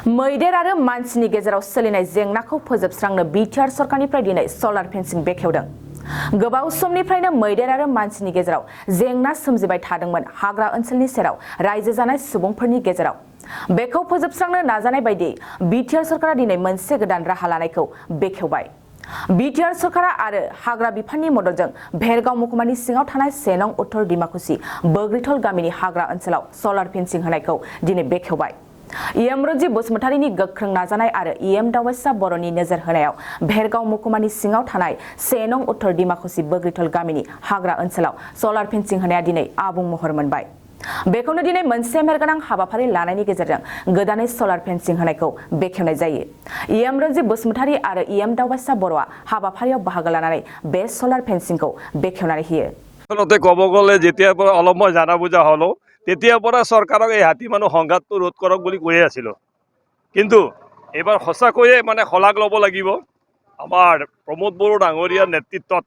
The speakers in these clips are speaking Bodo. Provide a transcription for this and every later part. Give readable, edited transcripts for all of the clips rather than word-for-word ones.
मैदेर आरो मानसिनि गेजेराव सोलिनाय जेंनाखौ फोजोबस्रांनो बिटिआर सरकारनिफ्राय दिनै सलार फेन्सिं बेखेवदों। गोबाव समनिफ्रायनो मैदेर आरो मानसिनि गेजेराव जेंना सोमजिबाय थादोंमोन हाग्रा ओनसोलनि सेराव रायजो जानाय सुबुंफोरनि गेजेराव। बेखौ फोजोबस्रांनो नाजानाय बायदि बिटिआर सरकारा दिनै मोनसे गोदान राहा लानायखौ बेखेवबाय। बिटिआर सरकारा आरो हाग्रा बिफाननि मददजों भेरगाव महकुमानि सिङाव थानाय 1 नं उत्तर डिमाकुसि बोग्रिथल गामिनि हाग्रा ओनसोलाव सलार फेन्सिं होनायखौ दिनै बेखेवबाय। इएम रन्जित बसुमतारीनि गोख्रों नाजानाय आरो इएम दावैसा बर'नि नोजोर होनायाव भेरगाव महकुमानि सिङाव थानाय 1 नं उत्तर डिमाकुसि बोग्रिथल गामिनि हाग्रा ओनसोलाव सलार फेन्सिं होनाया दिनै आबुं महर मोनबाय। बेखौनो दिनै मोनसे मेरगोनां हाबाफारि लानायनि गेजेरजों गोदानै सलार फेन्सिं होनायखौ बेखेवनाय जायो। इएम रन्जित बसुमतारी आरो इएम दावैसा बर'आ हाबाफारियाव बाहागो लानानै बे सलार फेन्सिंखौ बेखेवनानै होयो। আচলতে ক'ব গ'লে যেতিয়াৰ পৰা অলপ মই জানা বুজা হ'লো তেতিয়াৰ পৰা চৰকাৰক এই হাতী মানুহ সংঘাতটো ৰোধ কৰক বুলি কৈয়ে আছিলোঁ। কিন্তু এইবাৰ সঁচাকৈয়ে শলাগ ল'ব লাগিব। আমাৰ প্ৰমোদ বড়ো ডাঙৰীয়াৰ নেতৃত্বত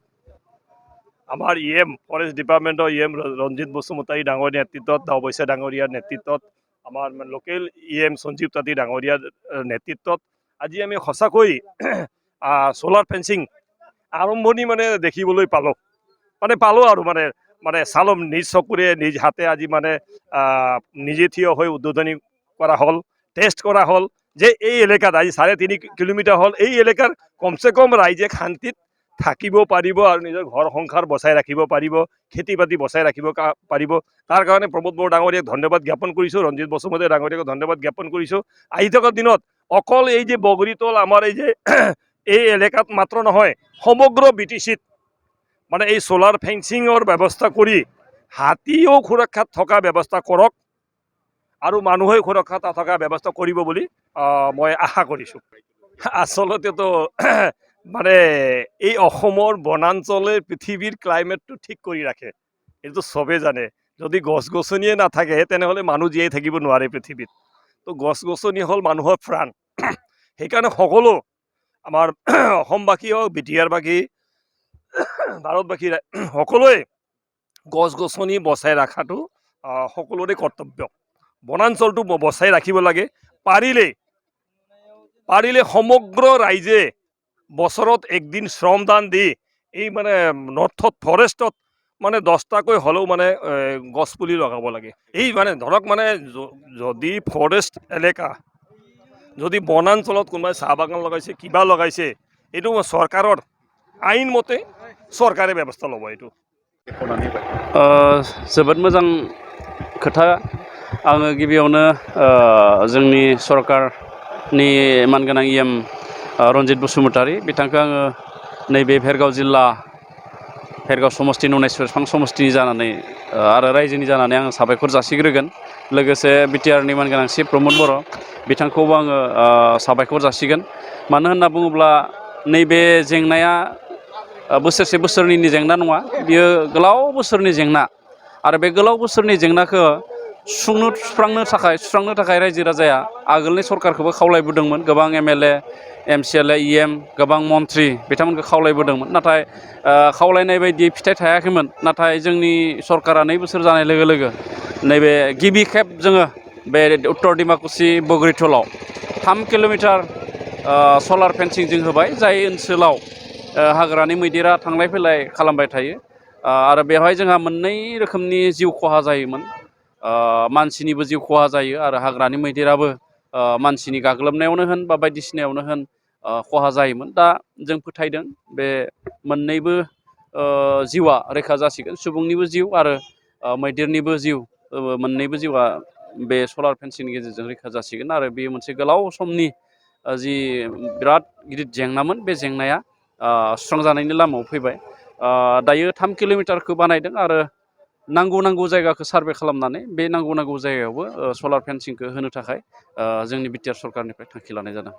আমাৰ ইএম ফৰেষ্ট ডিপাৰ্টমেণ্টৰ ইএম ৰঞ্জিত বসুমতাৰী ডাঙৰীয়াৰ নেতৃত্বত দাওবৈচা ডাঙৰীয়াৰ নেতৃত্বত আমাৰ লোকেল ইএম সঞ্জীৱ তাঁতী ডাঙৰীয়াৰ নেতৃত্বত আজি আমি সঁচাকৈ সোলাৰ ফেন্সিং আৰম্ভণি দেখিবলৈ পালোঁ। পালো আৰু চালম নিজ চকুৰে নিজ হাতে আজি নিজে থিয় হৈ উদ্বোধনী কৰা হ'ল, টেষ্ট কৰা হ'ল যে এই এলেকাত আজি 3.5 কিলোমিটাৰ হ'ল এই এলেকাৰ কমচে কম ৰাইজে শান্তিত থাকিব পাৰিব আৰু নিজৰ ঘৰ সংসাৰ বচাই ৰাখিব পাৰিব, খেতি বাতি বচাই ৰাখিব পাৰিব। তাৰ কাৰণে প্ৰমোদ বড়ো ডাঙৰীয়াক ধন্যবাদ জ্ঞাপন কৰিছোঁ, ৰঞ্জিত বসুমতাৰী ডাঙৰীয়াক ধন্যবাদ জ্ঞাপন কৰিছোঁ। আহি থকা দিনত অকল এই যে বগৰীতল আমাৰ এই যে এই এলেকাত মাত্ৰ নহয় সমগ্ৰ বিটিচিত এই সোলাৰ ফেন্সিঙৰ ব্যৱস্থা কৰি হাতীও সুৰক্ষাত থকা ব্যৱস্থা কৰক আৰু মানুহে সুৰক্ষাত থকা ব্যৱস্থা কৰিব বুলি মই আশা কৰিছোঁ। আচলতেতো এই অসমৰ বনাঞ্চলে পৃথিৱীৰ ক্লাইমেটটো ঠিক কৰি ৰাখে, এইটো চবে জানে। যদি গছ গছনিয়ে নাথাকে তেনেহ'লে মানুহ জীয়াই থাকিব নোৱাৰে পৃথিৱীত। তো গছ গছনি হ'ল মানুহৰ প্ৰাণ। সেইকাৰণে সকলো আমাৰ অসমবাসী হওক বিটিআৰবাসী ভাৰতবাসী সকলোৱে গছ গছনি বচাই ৰখাটো সকলোৰে কৰ্তব্য। বনাঞ্চলটো বচাই ৰাখিব লাগে। পাৰিলে সমগ্ৰ ৰাইজে বছৰত একদিন শ্ৰমদান দি এই নৰ্থত ফৰেষ্টত 10টাকৈ হ'লেও গছ পুলি লগাব লাগে। এই ধৰক যদি ফৰেষ্ট এলেকা যদি বনাঞ্চলত কোনোবাই চাহ বাগান লগাইছে কিবা লগাইছে এইটো চৰকাৰৰ आयेन मते सरकारि व्यवस्था लबो एटु जोबोद मोजां खोथा। आङो गिबियावनो जोंनि सरकारनि मानगोनां इएम रन्जित बसुमतारी बिथांखौ आङो नैबे भेरगाव जिल्ला भेरगाव समस्ति ननेश्वर बिफां समस्तिनि जानानै आरो रायजोनि जानानै आङो साबायखर जासिग्रोगोन। लोगोसे बिटिआरनि मानगोनां चिफ प्रमोद बर' बिथांखौबो आङो साबायखर जासिगोन। मानो होनना बुङोब्ला नैबे जेंनाया बोसोरसे बोसोरनैनि जेंना नङा, बियो गोलाव बोसोरनि जेंना आरो बे गोलाव बोसोरनि जेंनाखौ सुस्रांनो थाखाय रायजो राजाया आगोलनि सरकारखौबो खावलायबोदोंमोन। गोबां एमएलए एमसिएलए इएम गोबां मन्त्रि बिथांमोनखौ खावलायबोदोंमोन, नाथाय खावलायनाय बायदि फिथाइ थायाखैमोन। नाथाय जोंनि सरकारा 2 बोसोर जानाय लोगो लोगो नैबे गिबि खेब जोङो बे उत्तर डिमाकुसि बोग्रिथलाव 3 किल'मिटार सलार फेन्सिं जों होबाय, जाय ओनसोलाव हाग्रानि मैदेरा थांलाय फैलाय खालामबाय थायो आरो बेवहाय जोंहा मोननै रोखोमनि जिउ खहा जायोमोन। मानसिनिबो जिउ खहा जायो आरो हाग्रानि मैदेराबो मानसिनि गाग्लोबनायावनो होन बा बायदिसिनायावनो होन खहा जायोमोन। दा जों फोथायदों बे मोननैबो जिउआ रैखा जासिगोन, सुबुंनिबो जिउ आरो मैदेरनिबो जिउ, मोननैबो जिउआ बे सलार फेन्सिंनि गेजेरजों रैखा जासिगोन। आरो बेयो मोनसे गोलाव समनि जि बिराद गिदिर जेंनामोन, बे जेंनाया सुस्रांजानायनि लामायाव फैबाय। दायो 3 किल'मिटारखौ बानायदों आरो नांगौ जायगाखौ सार्भे खालामनानै बे नांगौ जायगायावबो सलार फेन्सिंखौ होनो थाखाय जोंनि बिटिआर सरकारनिफ्राय थांखि लानाय जादों।